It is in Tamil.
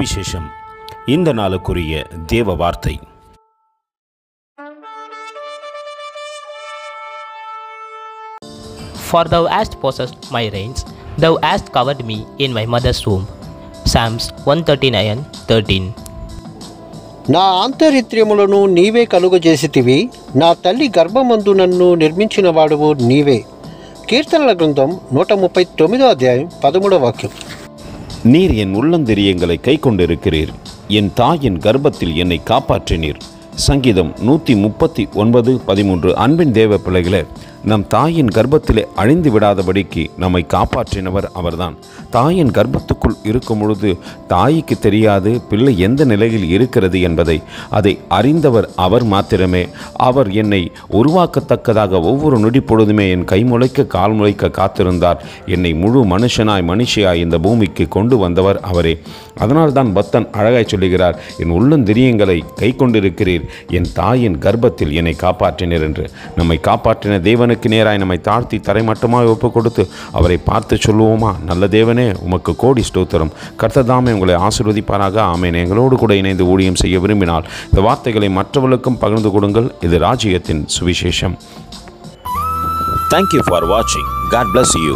சுவிசேஷம். இந்த நாளுக்குரிய தேவ வார்த்தை. For thou hast possessed my reins, thou hast covered me in my mother's womb. Psalms 139:13. నా ఆంతరిత్ర్యములను నీవే కలుగజేసితివి, నా తల్లి గర్భమందు నన్ను నిర్మించిన వాడువు నీవే. కీర్తనల గ్రంథం 139 అధ్యాయం 13 వాక్యం. நீர் என் உள்ளந்திரியங்களை கை கொண்டிருக்கிறீர், என் தாயின் கர்ப்பத்தில் என்னை காப்பாற்றினீர். சங்கீதம் 139:13. அன்பின் தேவ பிள்ளைகளே, நம் தாயின் கர்ப்பத்திலே அழிந்து விடாதபடிக்கு நம்மை காப்பாற்றினவர் அவர்தான். தாயின் கர்ப்பத்துக்குள் இருக்கும் பொழுது தாய்க்கு தெரியாது பிள்ளை எந்த நிலையில் இருக்கிறது என்பதை. அதை அறிந்தவர் அவர் மாத்திரமே. அவர் என்னை உருவாக்கத்தக்கதாக ஒவ்வொரு நொடி பொழுதுமே என் கை முளைக்க கால் முளைக்க காத்திருந்தார். என்னை முழு மனுஷியாய் இந்த பூமிக்கு கொண்டு வந்தவர் அவரே. அதனால்தான் பக்தன் அழகாய் சொல்லுகிறார், என் உள்ளந்திரியங்களை கை கொண்டிருக்கிறீர், என் தாயின் கர்ப்பத்தில் என்னை காப்பாற்றினீர் என்று. நம்மை காப்பாற்றின தேவனுக்கு நேராய் நம்மை தாழ்த்தி தரைமட்டமாய் ஒப்பு கொடுத்து அவரை பார்த்து சொல்லுவோமா, நல்ல தேவனே உமக்கு கோடி ஸ்தோத்திரம். கர்த்தர் உங்களை ஆசீர்வதிப்பாராக. ஆமென். எங்களோடு கூட இணைந்து ஊழியம் செய்ய விரும்பினால் இந்த வார்த்தைகளை மற்றவர்களுக்கும் பகிர்ந்து கொடுங்கள். இது ராஜ்யத்தின் சுவிசேஷம். Thank you for watching. God bless you.